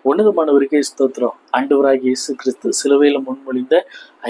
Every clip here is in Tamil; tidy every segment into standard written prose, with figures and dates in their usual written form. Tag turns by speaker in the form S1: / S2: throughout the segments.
S1: உன்னதமானவருக்கே ஸ்தோத்திரம். ஆண்டவராகிய இயேசு கிறிஸ்து சிலுவையில் முன்மொழிந்த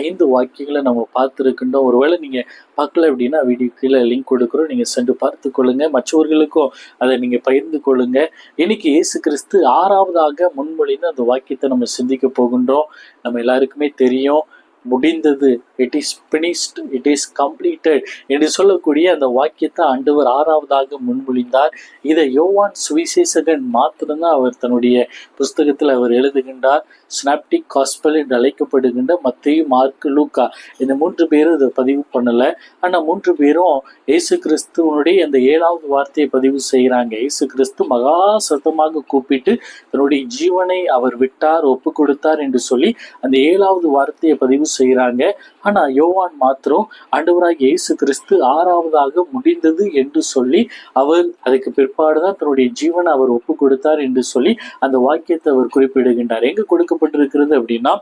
S1: 5 வாக்கியங்களை நம்ம பார்த்துருக்கின்றோம். ஒருவேளை நீங்கள் பார்க்கல அப்படின்னா வீடியோ கீழே லிங்க் கொடுக்குறோம், நீங்கள் சென்று பார்த்து கொள்ளுங்க. மற்றவர்களுக்கும் அதை நீங்கள் பகிர்ந்து கொள்ளுங்க. இன்னைக்கு இயேசு கிறிஸ்து 6வதாக முன்மொழிந்த அந்த வாக்கியத்தை நம்ம சிந்திக்க போகின்றோம். நம்ம எல்லாருக்குமே தெரியும், முடிந்தது, it is finished, it is completed என்று சொல்லக்கூடிய அந்த வாக்கியத்தை ஆண்டவர் 6வதாக முன்மொழிந்தார். இதை யோவான் சுவிசேஷகன் மாத்திரம்தான் அவர் தன்னுடைய புஸ்தகத்தில் அவர் எழுதுகின்றார். சினாப்டிக் காஸ்பல் என்று அழைக்கப்படுகின்ற மத்தேயு, மார்க்கு, லூக்கா இந்த 3 பேரும் இதை பதிவு பண்ணலை. ஆனால் 3 பேரும் இயேசு கிறிஸ்துவனுடைய அந்த 7வது வார்த்தையை பதிவு செய்கிறாங்க. இயேசு கிறிஸ்து மகா சத்தமாக கூப்பிட்டு தன்னுடைய ஜீவனை அவர் விட்டார், ஒப்பு கொடுத்தார் என்று சொல்லி அந்த 7வது வார்த்தையை பதிவு செய்கிறாங்க. ஆனா யோவான் மாத்திரம் ஆண்டவராகிய இயேசு கிறிஸ்து 6வதாக முடிந்தது என்று சொல்லி அவர் அதுக்கு பிற்பாடுதான் தன்னுடைய ஜீவனை அவர் ஒப்பு கொடுத்தார் என்று சொல்லி அந்த வாக்கியத்தை அவர் குறிப்பிடுகின்றார். எங்க கொடுக்கப்பட்டிருக்கிறது அப்படின்னா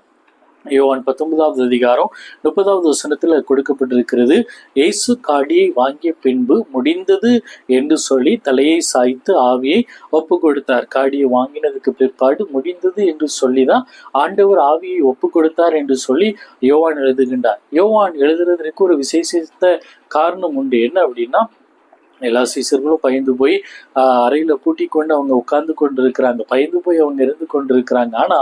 S1: யோவான் 19வது அதிகாரம் 30வது வசனத்துல கொடுக்கப்பட்டிருக்கிறது. இயேசு காடியை வாங்கிய பின்பு முடிந்தது என்று சொல்லி தலையை சாய்த்து ஆவியை ஒப்பு கொடுத்தார். காடியை வாங்கினதுக்கு பிற்பாடு முடிந்தது என்று சொல்லிதான் ஆண்டவர் ஆவியை ஒப்பு கொடுத்தார் என்று சொல்லி யோவான் எழுதுகின்றார். யோவான் எழுதுறதுக்கு ஒரு விசேஷத்த காரணம் உண்டு. என்ன அப்படின்னா, எல்லா சீசர்களும் பயந்து போய் அறையில பூட்டி கொண்டு அவங்க உட்கார்ந்து கொண்டு இருக்கிறாங்க, பயந்து போய் அவங்க இருந்து கொண்டிருக்கிறாங்க. ஆனா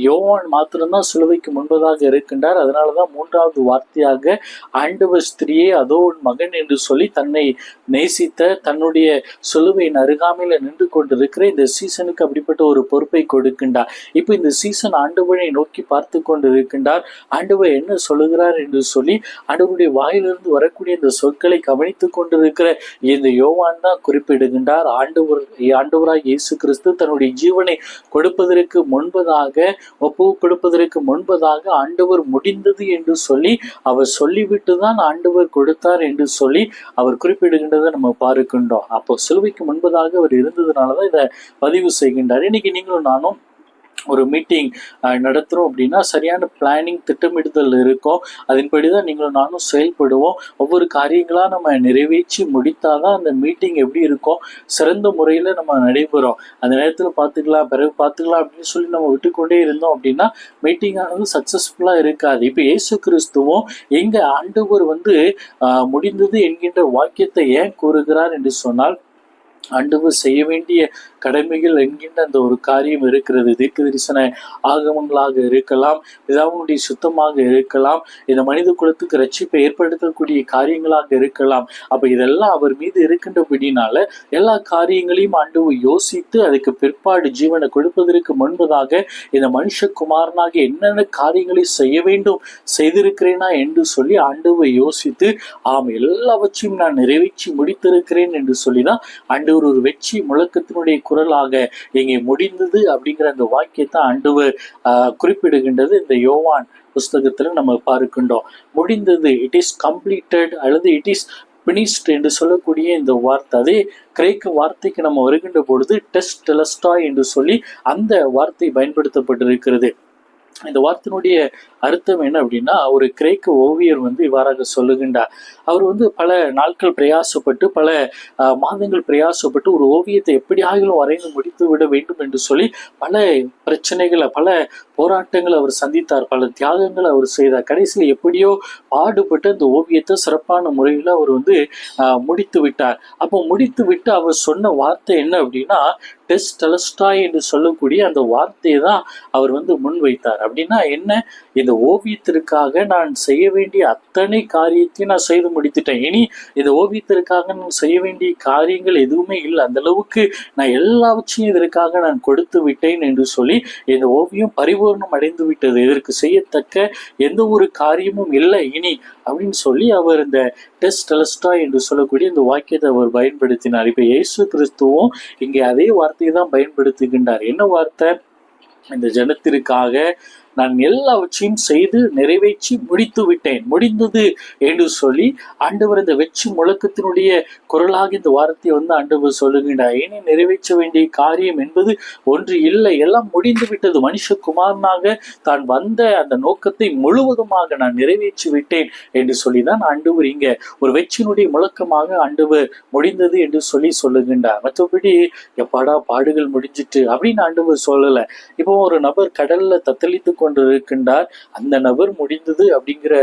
S1: யோவான் மாத்திரம்தான் சிலுவைக்கு முன்பதாக இருக்கின்றார். அதனாலதான் 3வது வார்த்தையாக ஆண்டவர் ஸ்திரியே அதோ உன் மகன் என்று சொல்லி தன்னை நேசித்த தன்னுடைய சிலுவையின் அருகாமையில நின்று கொண்டிருக்கிற இந்த சீசனுக்கு அப்படிப்பட்ட ஒரு பொறுப்பை கொடுக்கின்றார். இப்ப இந்த சீசன் ஆண்டவரை நோக்கி பார்த்து கொண்டு இருக்கின்றார். ஆண்டவர் என்ன சொல்லுகிறார் என்று சொல்லி ஆண்டவருடைய வாயிலிருந்து வரக்கூடிய இந்த சொற்களை கவனித்துக் கொண்டிருக்கிற இந்த யோவான் தான் குறிப்பிடுகின்றார். ஆண்டவராய் இயேசு கிறிஸ்து தன்னுடைய ஜீவனை கொடுப்பதற்கு முன்பதாக, ஒப்பு கொடுப்பதற்கு முன்பதாக ஆண்டவர் முடிந்தது என்று சொல்லி அவர் சொல்லிவிட்டு தான் ஆண்டவர் கொடுத்தார் என்று சொல்லி அவர் குறிப்பிடுகின்றதை நம்ம பார்க்கின்றோம். அப்போ சிலுவைக்கு முன்பதாக அவர் இருந்ததுனாலதான் இதை பதிவு செய்கின்றார். இன்னைக்கு நீங்களும் நானும் ஒரு மீட்டிங் நடத்துகிறோம் அப்படின்னா சரியான பிளானிங், திட்டமிடுதல் இருக்கும். அதன்படிதான் நீங்களும் நானும் செயல்படுவோம். ஒவ்வொரு காரியங்களாக நம்ம நிறைவேற்றி முடித்தாதான் அந்த மீட்டிங் எப்படி இருக்கும், சிறந்த முறையில் நம்ம நடைபெறும். அந்த நேரத்தில் பார்த்துக்கலாம், பிறகு பார்த்துக்கலாம் அப்படின்னு சொல்லி நம்ம விட்டுக்கொண்டே இருந்தோம் அப்படின்னா மீட்டிங் ஆனது சக்ஸஸ்ஃபுல்லாக இருக்காது. இப்போ இயேசு கிறிஸ்துவும் எங்க ஆண்டவர் முடிந்தது என்கின்ற வாக்கியத்தை ஏன் கூறுகிறார் என்று சொன்னால், ஆண்டவர் செய்ய வேண்டிய கடமைகள் என்கின்ற அந்த ஒரு காரியம் இருக்கிறது. தீர்க்க தரிசன ஆகமங்களாக இருக்கலாம், பிதாவுடைய சுத்தமாக இருக்கலாம், இந்த மனித குலத்துக்கு ரட்சிப்பை ஏற்படுத்தக்கூடிய காரியங்களாக இருக்கலாம். அப்ப இதெல்லாம் அவர் மீது இருக்கின்றபடினால எல்லா காரியங்களையும் ஆண்டவர் யோசித்து அதுக்கு பிற்பாடு ஜீவனை கொடுப்பதற்கு முன்பதாக இந்த மனுஷகுமாரனாக என்னென்ன காரியங்களை செய்ய வேண்டும் செய்திருக்கிறேனா என்று சொல்லி ஆண்டவர் யோசித்து எல்லாவற்றையும் நான் நிறைவேற்றி முடித்திருக்கிறேன் என்று சொல்லிதான் ஆண்டவர் ஒரு வெற்றி முழக்கத்தினுடைய குரலாக இங்கே முடிந்தது அப்படிங்கிற அந்த வாக்கியத்தை ஆண்டவர் குறிப்பிடுகின்றது. இந்த யோவான் புஸ்தகத்துல நம்ம பார்க்கின்றோம். முடிந்தது, இட் இஸ் கம்ப்ளீட்டட் அல்லது இட் இஸ் பினிஷ்ட் என்று சொல்லக்கூடிய இந்த வார்த்தை, அதே கிரேக்க வார்த்தைக்கு நம்ம வருகின்ற பொழுது டெஸ்டெலஸ்டாய் என்று சொல்லி அந்த வார்த்தை பயன்படுத்தப்பட்டிருக்கிறது. இந்த வார்த்தையினுடைய அர்த்தம் என்ன அப்படின்னா, ஒரு கிரேக்க ஓவியர் இவ்வாறாக சொல்லுகின்றார். அவர் பல நாட்கள் பிரயாசப்பட்டு, பல மாதங்கள் பிரயாசப்பட்டு ஒரு ஓவியத்தை எப்படியாகிலும் வரைந்து முடித்து விட வேண்டும் என்று சொல்லி பல பிரச்சனைகளை, பல போராட்டங்களை அவர் சந்தித்தார், பல தியாகங்களை அவர் செய்தார். கடைசியில் எப்படியோ பாடுபட்டு அந்த ஓவியத்தை சிறப்பான முறையில் அவர் முடித்து விட்டார். அப்போ முடித்து விட்டு அவர் சொன்ன வார்த்தை என்ன அப்படின்னா, டெஸ்டெலஸ்டாய் என்று சொல்லக்கூடிய அந்த வார்த்தையை தான் அவர் முன்வைத்தார். அப்படின்னா என்ன, இந்த ஓவியத்திற்காக நான் செய்ய வேண்டிய அத்தனை காரியத்தையும் நான் செய்து முடித்துட்டேன். இனி இந்த ஓவியத்திற்காக நான் செய்ய வேண்டிய காரியங்கள் எதுவுமே இல்லை. அந்த அளவுக்கு நான் எல்லாவற்றையும் இதற்காக நான் கொடுத்து விட்டேன் என்று சொல்லி இந்த ஓவியம் பரிபூர்ணம் அடைந்து விட்டது. இதற்கு செய்யத்தக்க எந்த ஒரு காரியமும் இல்லை இனி அப்படின்னு சொல்லி அவர் இந்த டெஸ்டெலஸ்டாய் என்று சொல்லக்கூடிய இந்த வாக்கியத்தை அவர் பயன்படுத்தினார். இப்ப இயேசு கிறிஸ்துவும் இங்கே அதே வார்த்தையை தான் பயன்படுத்துகின்றார். என்ன வார்த்தை? இந்த ஜனத்திற்காக நான் எல்லாவற்றையும் செய்து நிறைவேற்றி முடித்து விட்டேன், முடிந்தது என்று சொல்லி ஆண்டவர் இந்த வெற்றி முழக்கத்தினுடைய குரலாக இந்த வார்த்தையை ஆண்டவர் சொல்லுகின்றார். இனி நிறைவேற்ற வேண்டிய காரியம் என்பது ஒன்று இல்லை, எல்லாம் முடிந்து விட்டது. மனுஷகுமாரனாக தான் வந்த அந்த நோக்கத்தை முழுவதுமாக நான் நிறைவேற்றி விட்டேன் என்று சொல்லிதான் ஆண்டவர் இங்க ஒரு வெற்றியினுடைய முழக்கமாக ஆண்டவர் முடிந்தது என்று சொல்லுகின்றார். மற்றபடி எப்பாடா பாடுகள் முடிஞ்சிட்டு அப்படின்னு ஆண்டவர் சொல்லல. இப்போ ஒரு நபர் கடல்ல தத்தளித்து கொண்டு இருக்கின்றார், அந்த நபர் முடிந்தது அப்படிங்கிற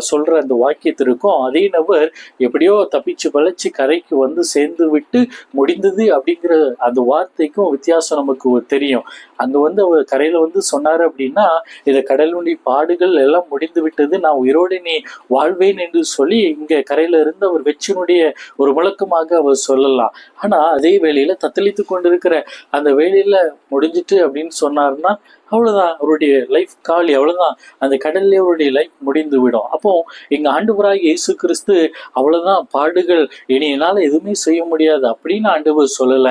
S1: சொல்ற அந்த வாக்கியத்திற்கும் அதே நபர் எப்படியோ தப்பிச்சு பழச்சி கரைக்கு சேர்ந்து விட்டு முடிந்தது அப்படிங்கிற அந்த வார்த்தைக்கும் வித்தியாசம் நமக்கு தெரியும். அங்க அவர் கரையில சொன்னாரு அப்படின்னா, இந்த கடலுடைய பாடுகள் எல்லாம் முடிந்து விட்டது, நான் உயிரோடு நீ வாழ்வேன் என்று சொல்லி இங்க கரையில இருந்து அவர் வெற்றியினுடைய ஒரு முழக்கமாக அவர் சொல்லலாம். ஆனா அதே வேளையில தத்தளித்து கொண்டிருக்கிற அந்த வேலையில முடிஞ்சிட்டு அப்படின்னு சொன்னாருன்னா அவ்வளவுதான், அவருடைய லைஃப் காலி, அவ்வளவுதான், அந்த கடல்ல அவருடைய லைஃப் முடிந்து விடும். அப்போ எங்க ஆண்டவராக இயேசு கிறிஸ்து அவ்வளவுதான், பாடுகள் இனி என்னால எதுவுமே செய்ய முடியாது அப்படின்னு ஆண்டவர் சொல்லல.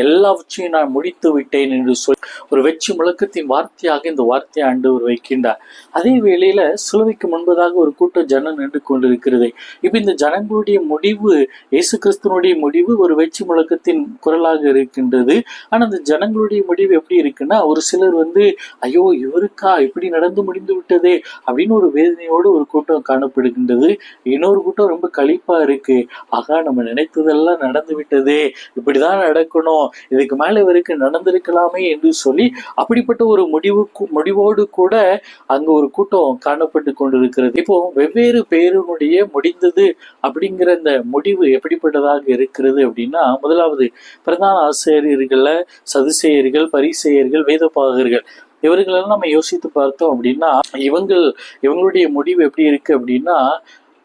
S1: எல்லாவற்றையும் நான் முடித்து விட்டேன் என்று சொல்லி ஒரு வெற்றி முழக்கத்தின் வார்த்தையாக இந்த வார்த்தையை ஆண்டவர் வைக்கின்றார். அதே வேளையில சிலுவைக்கு முன்பதாக ஒரு கூட்டம் ஜனம் நின்று கொண்டிருக்கிறது. இப்ப இந்த ஜனங்களுடைய முடிவு, இயேசு கிறிஸ்துவனுடைய முடிவு ஒரு வெற்றி முழக்கத்தின் குரலாக இருக்கின்றது. ஆனா அந்த ஜனங்களுடைய முடிவு எப்படி இருக்குன்னா, ஒரு சிலர் ஐயோ இவருக்கா இப்படி நடந்து முடிந்து விட்டதே அப்படின்னு ஒரு வேதனையோடு ஒரு கூட்டம் காணப்படுகின்றது. இன்னொரு கூட்டம் ரொம்ப களிப்பா இருக்கு, ஆகா நம்ம நினைத்ததெல்லாம் நடந்து விட்டதே, இப்படிதான் நடக்கணும், இதுக்கு மேல இவருக்கு நடந்திருக்கலாமே என்று சொல்லி அப்படிப்பட்ட ஒரு முடிவோடு கூட அங்க ஒரு கூட்டம் காணப்பட்டு கொண்டிருக்கிறது. இப்போ வெவ்வேறு பேருடைய முடிந்தது அப்படிங்கிற இந்த முடிவு எப்படிப்பட்டதாக இருக்கிறது அப்படின்னா, முதலாவது பிரதான ஆசிரியர்கள சதுசேயர்கள், பரிசேயர்கள், வேதபாகர்கள், இவர்களெல்லாம் நம்ம யோசித்து பார்த்தோம் அப்படின்னா இவங்களுடைய முடிவு எப்படி இருக்கு அப்படின்னா,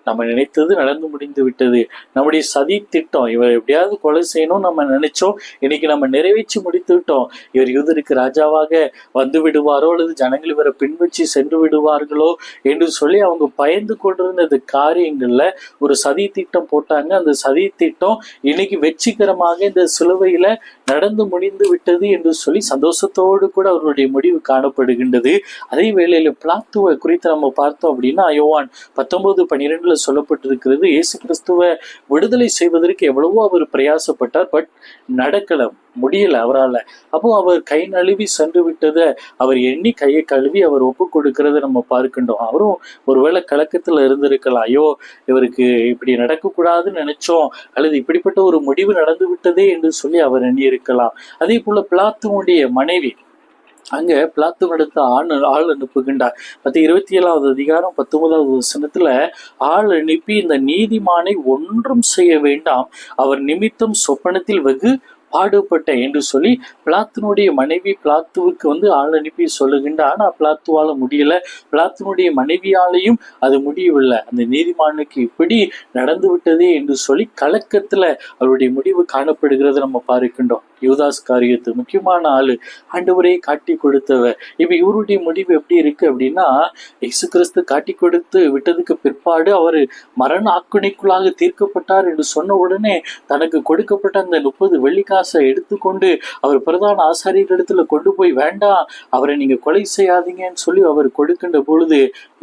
S1: நம்ம நினைத்தது நடந்து முடிந்து விட்டது, நம்முடைய சதி திட்டம், இவர் எப்படியாவது கொலை செய்யணும் நம்ம நினைச்சோம், இன்னைக்கு நம்ம நிறைவேற்றி முடித்து விட்டோம், இவர் யூதருக்கு ராஜாவாக விடுவாரோ அல்லது ஜனங்கள் இவரை பின்பற்றி சென்று விடுவார்களோ என்று சொல்லி அவங்க பயந்து கொண்டிருந்த காரியங்கள்ல ஒரு சதி திட்டம் போட்டாங்க. அந்த சதி திட்டம் இன்னைக்கு வெற்றிகரமாக இந்த சிலுவையில நடந்து முடிந்து விட்டது என்று சொல்லி சந்தோஷத்தோடு கூட அவருடைய முடிவு காணப்படுகின்றது. அதே வேளையில பிளாத்துவை குறித்து நம்ம பார்த்தோம் அப்படின்னா, யோவான் 19:12 சொல்லப்பட்டிருக்கிறது, இயேசு கிறிஸ்துவை விடுதலை செய்வதற்கு எவ்வளவோ அவர் பிரயாசப்பட்டார், பட் நடக்கல, முடியல அவரால். அப்போ அவர் கை நழுவி சென்று விட்டதை அவர் எண்ணி கையை கழுவி அவர் ஒப்பு கொடுக்கிறத நம்ம பார்க்கின்றோம். அவரும் ஒருவேளை கலக்கத்துல இருந்திருக்கலாம், ஐயோ இவருக்கு இப்படி நடக்கக்கூடாதுன்னு நினைச்சோம், அல்லது இப்படிப்பட்ட ஒரு முடிவு நடந்து விட்டதே என்று சொல்லி அவர் எண்ணி இருக்கலாம். அதே போல பிளாத்துவனுடைய மனைவி அங்க பிளாத்துவனிடத்து ஆள் அனுப்புகின்றார். 27வது அதிகாரம் 19வது வசனத்துல ஆள் அனுப்பி, இந்த நீதிமானை ஒன்றும் செய்ய வேண்டாம், அவர் நிமித்தம் சொப்பனத்தில் வெகு பாடுபட்ட என்று சொல்லி பிளாத்துனுடைய மனைவி பிளாத்துவுக்கு ஆள் அனுப்பி சொல்லுகின்ற. ஆனா பிளாத்துவால முடியல, பிளாத்துனுடைய மனைவியாலையும் அது முடியவில்லை. அந்த நீதிமானுக்கு இப்படி நடந்து விட்டதே என்று சொல்லி கலக்கத்துல அவருடைய முடிவு காணப்படுகிறது நம்ம பார்க்கின்றோம். யூதாஸ் காரியத்து முக்கியமான ஆளு, ஆண்டவரே காட்டி கொடுத்தவர். இப்ப இவருடைய முடிவு எப்படி இருக்கு அப்படின்னா, இயேசு கிறிஸ்து காட்டி கொடுத்து விட்டதுக்கு பிற்பாடு அவர் மரண ஆக்கினைக்குள்ளாக தீர்க்கப்பட்டார் என்று சொன்ன உடனே தனக்கு கொடுக்கப்பட்ட அந்த 30 வெள்ளிக்காசை எடுத்துக்கொண்டு அவர் பிரதான ஆசாரியர்களிடத்துல கொண்டு போய், வேண்டாம் அவரை நீங்க கொலை செய்யாதீங்கன்னு சொல்லி அவர் கொடுக்கின்ற பொழுது,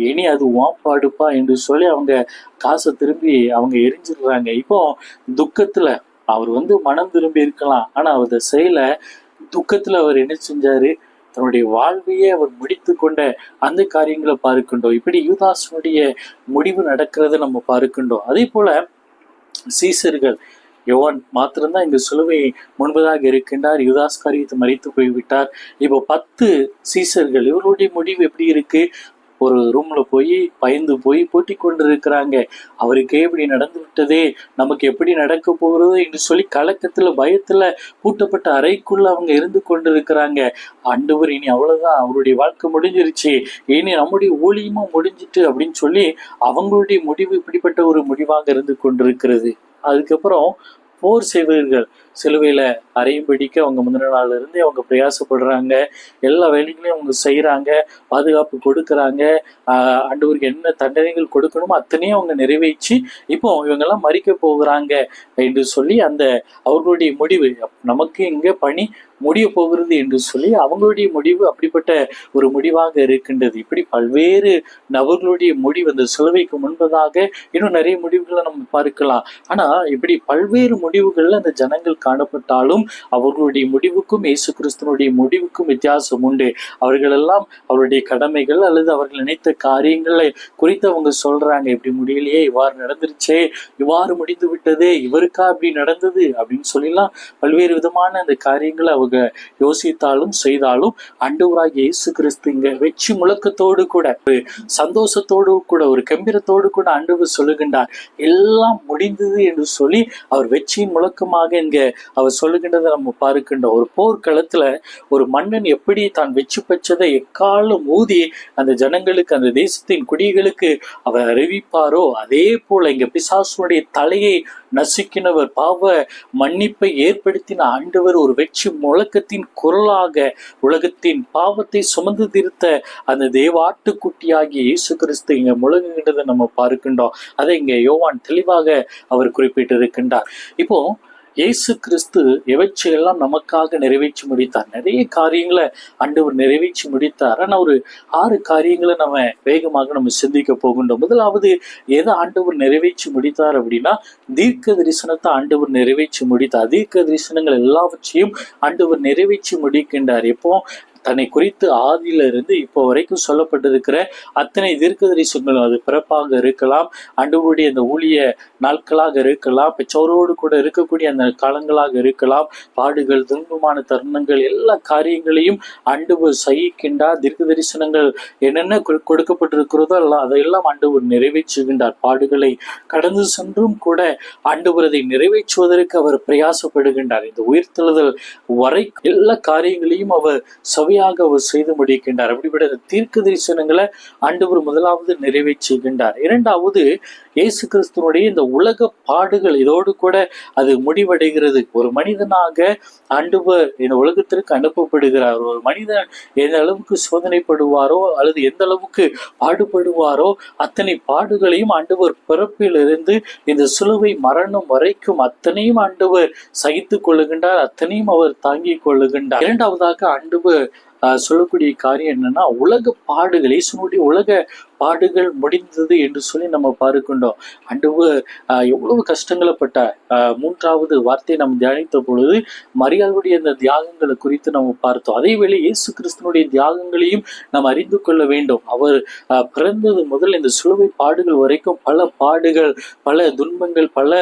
S1: இனி அது வாப்பாடுப்பா என்று சொல்லி அவங்க காசை திரும்பி அவங்க எரிஞ்சிடுறாங்க. இப்போ துக்கத்துல அவர் மனம் திரும்பி இருக்கலாம், ஆனா அவர் செயல துக்கத்துல அவர் என்ன செஞ்சாரு, தன்னுடைய வாழ்வையே அவர் முடித்து கொண்ட அந்த காரியங்களை பார்க்கின்றோம். இப்படி யூதாசனுடைய முடிவு நடக்கிறத நம்ம பார்க்கின்றோம். அதே போல சீசர்கள், யோவான் மாத்திரம்தான் இங்கு சிலுவை முன்பதாக இருக்கின்றார், யூதாஸ் காரியத்தை மறித்து போய்விட்டார். இப்போ 10 சீசர்கள், இவருடைய முடிவு எப்படி இருக்கு, ஒரு ரூம்ல போய் பயந்து போய் போட்டி கொண்டு இருக்கிறாங்க. அவருக்கே இப்படி நடந்து விட்டதே, நமக்கு எப்படி நடக்க போகிறது என்று சொல்லி கலக்கத்துல பயத்துல பூட்டப்பட்ட அறைக்குள்ள அவங்க இருந்து கொண்டு இருக்கிறாங்க. ஆண்டவர் இனி அவ்வளவுதான், அவருடைய வாழ்க்கை முடிஞ்சிருச்சு, இனி நம்முடைய ஊழியமும் முடிஞ்சிட்டு அப்படின்னு சொல்லி அவங்களுடைய முடிவு இப்படிப்பட்ட ஒரு முடிவாக இருந்து கொண்டிருக்கிறது. அதுக்கப்புறம் போர் செய்வர்கள் சிலுவையில அறையும் பிடிக்க அவங்க முந்தின நாள்ல இருந்து அவங்க பிரயாசப்படுறாங்க, எல்லா வேலைகளையும் அவங்க செய்யறாங்க, பாதுகாப்பு கொடுக்கறாங்க, ஆண்டவருக்கு என்ன தண்டனைகள் கொடுக்கணுமோ அத்தனையும் அவங்க நிறைவேற்றி இப்போ இவங்கெல்லாம் மறிக்க போகிறாங்க என்று சொல்லி அந்த அவர்களுடைய முடிவு, நமக்கு இங்க பணி முடிய போகிறது என்று சொல்லி அவங்களுடைய முடிவு அப்படிப்பட்ட ஒரு முடிவாக இருக்கின்றது. இப்படி பல்வேறு நபர்களுடைய முடிவு அந்த சிலுவைக்கு முன்பதாக இன்னும் நிறைய முடிவுகளை நம்ம பார்க்கலாம். ஆனா இப்படி பல்வேறு முடிவுகள்ல அந்த ஜனங்கள் காணப்பட்டாலும் அவர்களுடைய முடிவுக்கும் இயேசு கிறிஸ்துவனுடைய முடிவுக்கும் வித்தியாசம் உண்டு. அவர்கள் எல்லாம் அவருடைய கடமைகள் அல்லது அவர்கள் நினைத்த காரியங்களை குறித்து அவங்க சொல்றாங்க, இப்படி முடியலையே, இவ்வாறு நடந்துருச்சே, இவ்வாறு முடிந்து விட்டதே, இவருக்கா அப்படி நடந்தது அப்படின்னு சொல்லிலாம் பல்வேறு விதமான அந்த காரியங்களை அவங்க யோசித்தாலும் செய்தாலும் ஆண்டவராகிய இயேசு கிறிஸ்து இங்க வெற்றி முழக்கத்தோடு கூட ஒரு சந்தோஷத்தோடு கூட ஒரு கம்பீரத்தோடு கூட ஆண்டவர் சொல்லுகின்றார், எல்லாம் முடிந்தது என்று சொல்லி அவர் வெற்றியின் முழக்கமாக இங்க அவர் சொல்லுகின்றதை நம்ம பார்க்கின்றோம். ஒரு போர்க்களத்துல ஒரு மன்னன் எப்படி தான் வெற்றி பெற்றதை எக்காலம் ஊதி அந்த ஜனங்களுக்கு அந்த தேசத்தின் குடிகளுக்கு அவர் அறிவிப்பாரோ அதே போல இங்க பிசாசுடைய தலையை நசுக்கினவர், பாவ மன்னிப்பை ஏற்படுத்தின ஆண்டவர் ஒரு வெற்றி முழக்கத்தின் குரலாக உலகத்தின் பாவத்தை சுமந்து திருத்த அந்த தேவாட்டுக்குட்டியாகிய இயேசு கிறிஸ்து இங்க முழங்குகின்றதை நம்ம பார்க்கின்றோம். அதை இங்க யோவான் தெளிவாக அவர் குறிப்பிட்டிருக்கின்றார். இப்போ இயேசு கிறிஸ்து எவற்றையெல்லாம் நமக்காக நிறைவேற்றி முடித்தார். நிறைய காரியங்களை ஆண்டவர் நிறைவேற்றி முடித்தார். ஆனா ஒரு 6 காரியங்களை நம்ம வேகமாக நம்ம சிந்திக்க போகின்றோம். முதலாவது எதை ஆண்டவர் நிறைவேற்றி முடித்தார் அப்படின்னா தீர்க்க தரிசனத்தை ஆண்டவர் நிறைவேற்றி முடித்தார். தீர்க்க தரிசனங்கள் எல்லாவற்றையும் ஆண்டவர் நிறைவேற்றி முடிக்கின்றார். எப்போ தன்னை குறித்து ஆதியிலிருந்து இப்போ வரைக்கும் சொல்லப்பட்டிருக்கிற அத்தனை தீர்க்கதரிசனங்களும், அது பிறப்பாக இருக்கலாம், ஆண்டவருடைய அந்த ஊழிய நாட்களாக இருக்கலாம், பெற்றோரோடு கூட இருக்கக்கூடிய அந்த காலங்களாக இருக்கலாம், பாடுகள் துன்பமான தருணங்கள், எல்லா காரியங்களையும் ஆண்டவர் சகிக்கின்றார். தீர்க்க தரிசனங்கள் என்னென்ன கொடுக்கப்பட்டிருக்கிறதோ எல்லாம் அதையெல்லாம் ஆண்டவர் நிறைவேற்றுகின்றார். பாடுகளை கடந்து சென்றும் கூட ஆண்டவர் அதை நிறைவேற்றுவதற்கு அவர் பிரயாசப்படுகின்றார். இந்த உயிர்த்தெழுதல் வரை எல்லா காரியங்களையும் அவர் அவர் செய்து முடிக்கின்றார். அப்படிப்பட்ட தீர்க்க தரிசனங்களை ஆண்டவர் முதலாவது நிறைவேற்றுகின்றார். இரண்டாவது இயேசு கிறிஸ்துவனுடைய இந்த உலக பாடுகள் இதோடு கூட அது முடிவடைகிறது. ஒரு மனிதனாக ஆண்டவர் இந்த உலகத்திற்கு அனுப்பப்படுகிறார். ஒரு மனிதன் எந்த அளவுக்கு சோதனைப்படுவாரோ அல்லது எந்த அளவுக்கு பாடுபடுவாரோ அத்தனை பாடுகளையும் ஆண்டவர் பிறப்பிலிருந்து இந்த சிலுவை மரணம் வரைக்கும் அத்தனையும் ஆண்டவர் சகித்துக் கொள்ளுகின்றார், அத்தனையும் அவர் தாங்கிக் கொள்ளுகின்றார். இரண்டாவதாக ஆண்டவர் சொல்லக்கூடிய காரியம் என்னன்னா உலக பாடுகள், இயேசுனுடைய உலக பாடுகள் முடிந்தது என்று சொல்லி நம்ம பார்க்கின்றோம். ஆண்டவர் எவ்வளவு கஷ்டங்களை பட்டார். மூன்றாவது வார்த்தையை நம்ம தியானித்த பொழுது மரியாளுடைய அந்த தியாகங்களை குறித்து நம்ம பார்த்தோம். அதே வேளை இயேசு கிறிஸ்துவனுடைய தியாகங்களையும் நாம் அறிந்து கொள்ள வேண்டும். அவர் பிறந்தது முதல் இந்த சிலுவை பாடுகள் வரைக்கும் பல பாடுகள், பல துன்பங்கள், பல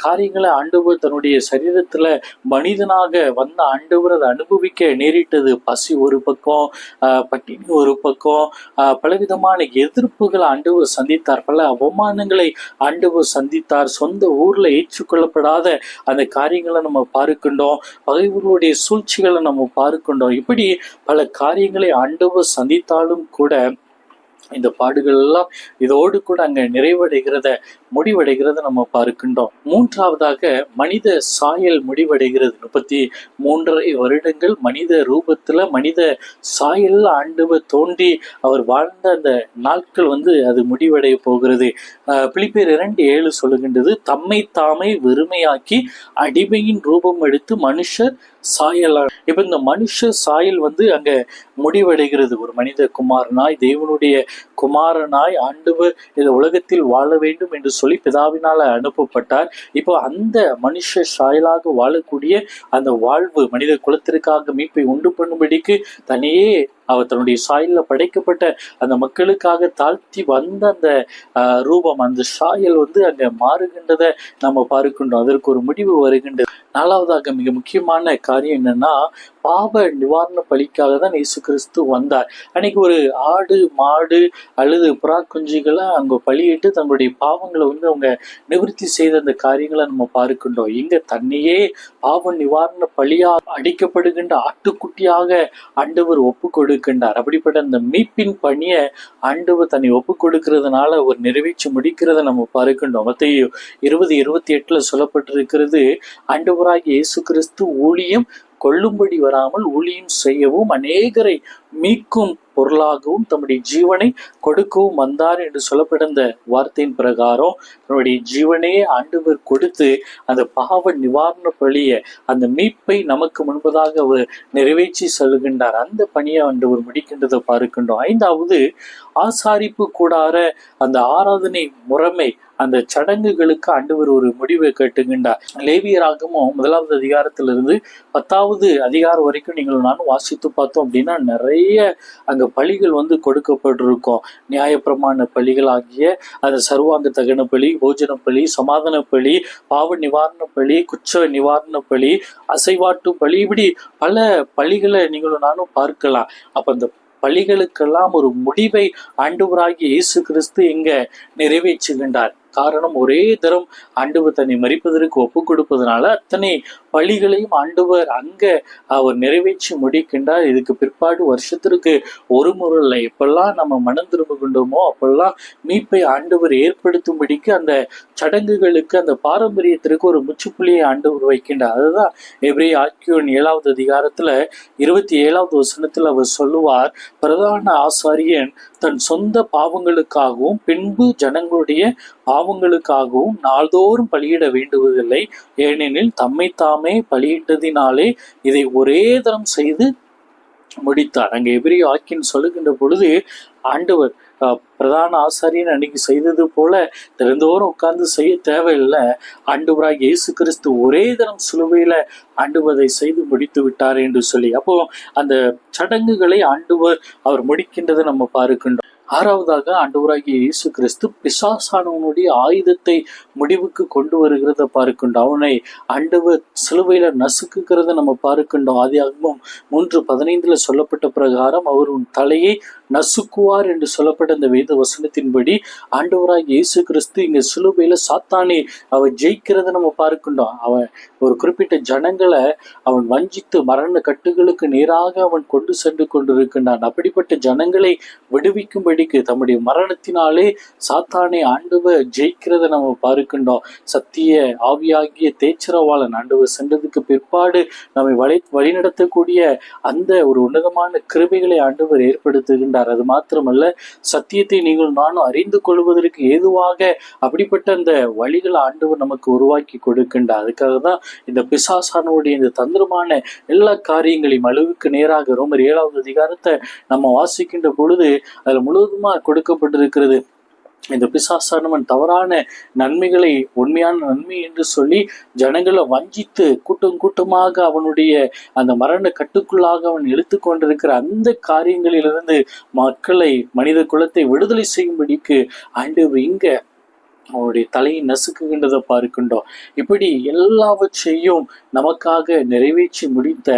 S1: காரியங்களை ஆண்டவர் தன்னுடைய சரீரத்துல மனிதனாக வந்த ஆண்டவர் அதை அனுபவிக்க நேரிட்டது. பசி ஒரு பக்கம், பட்டினி ஒரு பக்கம், பலவிதமான எதிர்ப்புகளை ஆண்டவர் சந்தித்தார், பல அவமானங்களை ஆண்டவர் சந்தித்தார். சொந்த ஊர்ல ஏற்றுக்கொள்ளப்படாத அந்த காரியங்களை நம்ம பார்க்கின்றோம். பகைவர்களுடைய சூழ்ச்சிகளை நம்ம பார்க்கின்றோம். இப்படி பல காரியங்களை ஆண்டவர் சந்தித்தாலும் கூட இந்த பாடுகள் எல்லாம் இதோடு கூட அங்க முடிவடைகிறத நம்ம பார்க்கின்றோம். மூன்றாவதாக மனித சாயல் முடிவடைகிறது. 33.5 வருடங்கள் மனித ரூபத்துல மனித சாயல் ஆண்டவர் தோன்றி அவர் வாழ்ந்த அந்த நாட்கள் அது முடிவடைய போகிறது. பிலிப்பியர் 2:7 சொல்லுகின்றது, தம்மை தாமே வெறுமையாக்கி அடிமையின் ரூபம் எடுத்து மனுஷர் சாயல். இப்ப இந்த மனுஷ சாயல் அங்க முடிவடைகிறது. ஒரு மனித குமாரனாய், தேவனுடைய குமாரனாய் ஆண்டவர் இந்த உலகத்தில் வாழ வேண்டும் என்று சொல்லி பிதாவினால அனுப்பப்பட்டார். இப்போ அந்த மனுஷ சாயலாக வாழக்கூடிய அந்த வாழ்வு மனித குலத்திற்காக மீட்பை உண்டு பண்ணும்படிக்கு தனியே அவர் தன்னுடைய சாயல்ல படைக்கப்பட்ட அந்த மக்களுக்காக தாழ்த்தி வந்த அந்த ரூபம், அந்த சாயல் அங்க மாறுகின்றதை நம்ம பார்க்கின்றோம். அதற்கு ஒரு முடிவு வருகின்றது. நாலாவதாக மிக முக்கியமான காரியம் என்னன்னா பாவ நிவாரண பலிக்காக தான் இயேசு கிறிஸ்து வந்தார். அன்னைக்கு ஒரு ஆடு மாடு அல்லது புறா குஞ்சுகளை அங்க பலியிட்டு தங்களுடைய பாவங்களை அவங்க நிவர்த்தி செய்த அந்த காரியங்களை நம்ம பார்க்கின்றோம். இங்க தன்னையே பாவ நிவாரண பலியா அடிக்கப்படுகின்ற ஆட்டுக்குட்டியாக ஆண்டவர் ஒப்பு கொடுக்கின்றார். அப்படிப்பட்ட அந்த மீட்பின் பணியை ஆண்டவர் தன்னை ஒப்பு கொடுக்கிறதுனால ஒரு நிறைவேற்றி முடிக்கிறத நம்ம பார்க்கின்றோம். மத்தேயு 20:28 சொல்லப்பட்டிருக்கிறது, ஆண்டவராகிய இயேசு கிறிஸ்து ஊழியம் கொள்ளும்படி வராமல் ஊழியம் செய்யவும் அநேகரை மீட்கும் பொருளாகவும் தம்முடைய ஜீவனை கொடுக்கவும் வந்தார் என்று சொல்லப்பட்ட வார்த்தையின் பிரகாரம் தன்னுடைய ஜீவனையே ஆண்டவர் கொடுத்து அந்த பாவ நிவாரண பலியை, அந்த மீட்பை நமக்கு முன்பதாக அவர் நிறைவேற்றி செல்கின்றார். அந்த பணியை ஆண்டவர் முடிக்கின்றதை பார்க்கின்றோம். ஐந்தாவது, ஆசாரிப்பு கூடார அந்த ஆராதனை முறைமை, அந்த சடங்குகளுக்கு ஆண்டவர் ஒரு முடிவை கட்டுகின்றார். லேவியராகமும் 1வது அதிகாரத்திலிருந்து 10வது அதிகாரம் வரைக்கும் நீங்கள் நானும் வாசித்து பார்த்தோம் அப்படின்னா நிறைய அங்க பலிகள் கொடுக்கப்பட்டிருக்கும். நியாயப்பிரமாண பலிகள் ஆகிய அந்த சர்வாங்க தகன பலி, போஜன பலி, சமாதான பலி, பாவ நிவாரண பலி, குற்ற நிவாரண பலி, அசைவாட்டு பலி, இப்படி பல பலிகளை நீங்களும் நானும் பார்க்கலாம். அப்ப அந்த பலிகளுக்கெல்லாம் ஒரு முடிவை ஆண்டவராகிய இயேசு கிறிஸ்து இங்க நிறைவேற்றுகின்றார். காரணம், ஒரே தரம் ஆண்டவர் தன்னை மரிப்பதற்கு ஒப்பு கொடுப்பதனால அத்தனை பலிகளையும் ஆண்டவர் அங்க அவர் நிறைவேற்றி முடிக்கின்றார். இதுக்கு பிற்பாடு வருஷத்திற்கு ஒரு முறை இல்லை, எப்பெல்லாம் நம்ம மனம் திரும்புகின்றோமோ அப்பெல்லாம் மீட்பை ஆண்டவர் ஏற்படுத்தும்படிக்கு அந்த சடங்குகளுக்கு, அந்த பாரம்பரியத்திற்கு ஒரு முற்றுப்புள்ளியை ஆண்டவர் வைக்கின்றார். அதுதான் எபிரேய ஆக்கியோன் 7வது அதிகாரத்துல 27வது வசனத்தில் அவர் சொல்லுவார், பிரதான ஆசாரியன் தன் சொந்த பாவங்களுக்காகவும் பின்பு ஜனங்களுடைய பாவங்களுக்காகவும் நாள்தோறும் பலியிட வேண்டுவதில்லை, ஏனெனில் தம்மை தாமே பலியிட்டதினாலே இதை ஒரே தரம் செய்து முடித்தார். அங்கே எபிரேய ஆக்கியன் சொல்லுகின்ற பொழுது ஆண்டவர் பிரதான ஆசாரியன் அன்னைக்கு செய்தது போல திறந்தோறும் உட்கார்ந்து செய்ய தேவையில்லை. ஆண்டவராக இயேசு கிறிஸ்து ஒரே தரம் சிலுவையில ஆண்டவரை செய்து முடித்து விட்டார் என்று சொல்லி, அப்போ அந்த சடங்குகளை ஆண்டவர் அவர் முடிக்கின்றதை நம்ம பார்க்கின்றோம். ஆறாவதாக, ஆண்டவராகிய இயேசு கிறிஸ்து பிசாசானவனுடைய ஆயுதத்தை முடிவுக்கு கொண்டு வருகிறத பார்க்கின்றோம். அவனை ஆண்டவர் சிலுவையில நசுக்குகிறத நம்ம பார்க்கின்றோம். ஆதியாகமம் 3:15 சொல்லப்பட்ட பிரகாரம் அவர் உன் தலையை நசுக்குவார் என்று சொல்லப்பட்ட அந்த வேத வசனத்தின்படி ஆண்டவராகிய இயேசு கிறிஸ்து இங்க சிலுவையில சாத்தானை அவன் ஜெயிக்கிறத நம்ம பார்க்கின்றோம். அவன் ஒரு குறிப்பிட்ட ஜனங்களை அவன் வஞ்சித்து மரண கட்டுகளுக்கு நேராக அவன் கொண்டு சென்று கொண்டிருக்கின்றான். அப்படிப்பட்ட ஜனங்களை விடுவிக்கும்படிக்கு தம்முடைய மரணத்தினாலே சாத்தானை ஆண்டவர் ஜெயிக்கிறத நம்ம பார்க்கின்றோம். சத்திய ஆவியாகிய தேச்சரவாளன் ஆண்டவர் சென்றதுக்கு பிற்பாடு நம்மை வழிநடத்தக்கூடிய அந்த ஒரு உன்னதமான கிருபைகளை ஆண்டவர் ஏற்படுத்துகின்றார். அது மாத்திரமல்ல, சத்தியத்தை நீங்கள் நானும் அறிந்து கொள்வதற்கு ஏதுவாக அப்படிப்பட்ட அந்த வழிகளை ஆண்டவர் நமக்கு உருவாக்கி கொடுக்கின்றார். அதுக்காக தான் இந்த பிசாசானுடைய இந்த தந்திரமான எல்லா காரியங்களையும் அளவுக்கு நேராக ரோமர் 7வது அதிகாரத்தை நம்ம வாசிக்கின்ற பொழுது அதுல முழுவதுமா கொடுக்கப்பட்டிருக்கிறது. இந்த பிசாசானவன் தவறான நன்மைகளை உண்மையான நன்மை என்று சொல்லி ஜனங்களை வஞ்சித்து கூட்டம் கூட்டமாக அவனுடைய அந்த மரண கட்டுக்குள்ளாக அவன் இழுத்து கொண்டிருக்கிற அந்த காரியங்களிலிருந்து மக்களை, மனித குலத்தை விடுதலை செய்யும்படிக்கு ஆண்டவர் இங்க அவனுடைய தலையை நசுக்குகின்றதை பார்க்கின்றோம். இப்படி எல்லாவற்றையும் நமக்காக நிறைவேற்றி முடித்த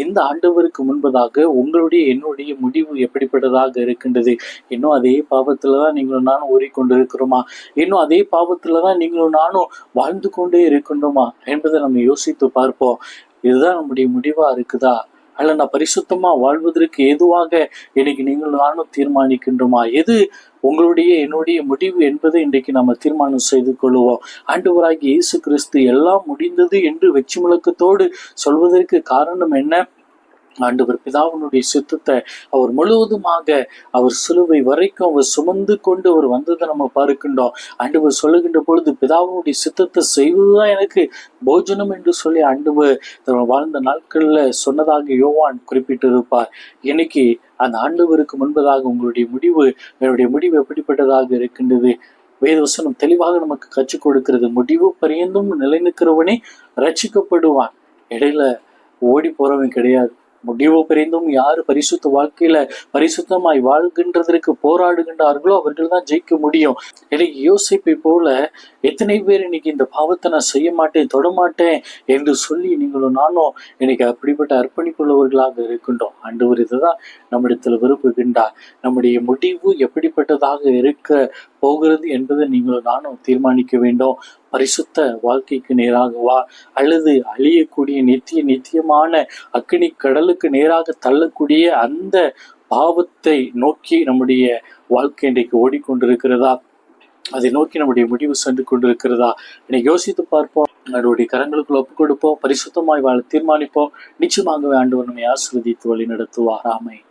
S1: இந்த ஆண்டவருக்கு முன்பதாக உங்களுடைய என்னுடைய முடிவு எப்படிப்பட்டதாக இருக்கின்றது? இன்னும் அதே பாவத்துலதான் நீங்களும் நானும் ஓடிக்கொண்டிருக்கிறோமா? இன்னும் அதே பாவத்துலதான் நீங்களும் நானும் வாழ்ந்து கொண்டே இருக்கின்றோமா என்பதை நம்ம யோசித்து பார்ப்போம். இதுதான் நம்முடைய முடிவா இருக்குதா? அல்ல நான் பரிசுத்தமா வாழ்வதற்கு ஏதுவாக இன்னைக்கு நீங்கள் நானும் தீர்மானிக்கின்றோமா? எது உங்களுடைய என்னுடைய முடிவு என்பதை இன்றைக்கு நம்ம தீர்மானம் செய்து கொள்வோம். ஆண்டவராகிய இயேசு கிறிஸ்து எல்லாம் முடிந்தது என்று வெற்றி முழக்கத்தோடு சொல்வதற்கு காரணம் என்ன? ஆண்டவர் பிதாவினுடைய சித்தத்தை அவர் முழுவதுமாக அவர் சிலுவை வரைக்கும் அவர் சுமந்து கொண்டு அவர் வந்ததை நம்ம பார்க்கின்றோம். ஆண்டவர் சொல்லுகின்ற பொழுது பிதாவினுடைய சித்தத்தை செய்வதுதான் எனக்கு போஜனம் என்று சொல்லி ஆண்டவர் வாழ்ந்த நாட்கள்ல சொன்னதாக யோவான் குறிப்பிட்டிருப்பார். இன்னைக்கு அந்த ஆண்டவருக்கு முன்பதாக உங்களுடைய முடிவு, என்னுடைய முடிவு எப்படிப்பட்டதாக இருக்கின்றது? வேதவசனம் தெளிவாக நமக்கு கற்றுக் கொடுக்கிறது. முடிவு பரியந்தும் நிலைநிற்கிறவனே ரட்சிக்கப்படுவான். இடையில ஓடி போறவன் கிடையாது. முடிவு பிரிந்தும் யாரு பரிசுத்த வாழ்க்கையில பரிசுத்தமாய் வாழ்கின்றதற்கு போராடுகின்றார்களோ அவர்கள் தான் ஜெயிக்க முடியும். எனக்கு யோசிப்பை போல எத்தனை பேர் இன்னைக்கு இந்த பாவத்தை நான் செய்ய மாட்டேன், தொடமாட்டேன் என்று சொல்லி நீங்களும் நானும் இன்னைக்கு அப்படிப்பட்ட அர்ப்பணிப்புள்ளவர்களாக இருக்கின்றோம். ஆண்டவர் இதுதான் நம்மிடத்துல விரும்புகின்றார். நம்முடைய முடிவு எப்படிப்பட்டதாக இருக்க போகிறது என்பதை நீங்களும் நானும் தீர்மானிக்க வேண்டும். பரிசுத்த வாழ்க்கைக்கு நேராகவா அல்லது அழியக்கூடிய நித்தியமான அக்கினி கடலுக்கு நேராக தள்ளக்கூடிய அந்த பாவத்தை நோக்கி நம்முடைய வாழ்க்கை இன்றைக்கு ஓடிக்கொண்டிருக்கிறதா? அதை நோக்கி நம்முடைய முடிவு சென்று கொண்டிருக்கிறதா? இன்னைக்கு யோசித்து பார்ப்போம். நம்மளுடைய கரங்களுக்குள்ள ஒப்புக் கொடுப்போம். பரிசுத்தமாய் வாழ தீர்மானிப்போம். நிச்சயமாகவே ஆண்டவர் நம்மை ஆசீர்வதித்து வழி நடத்துவார். ஆமென்.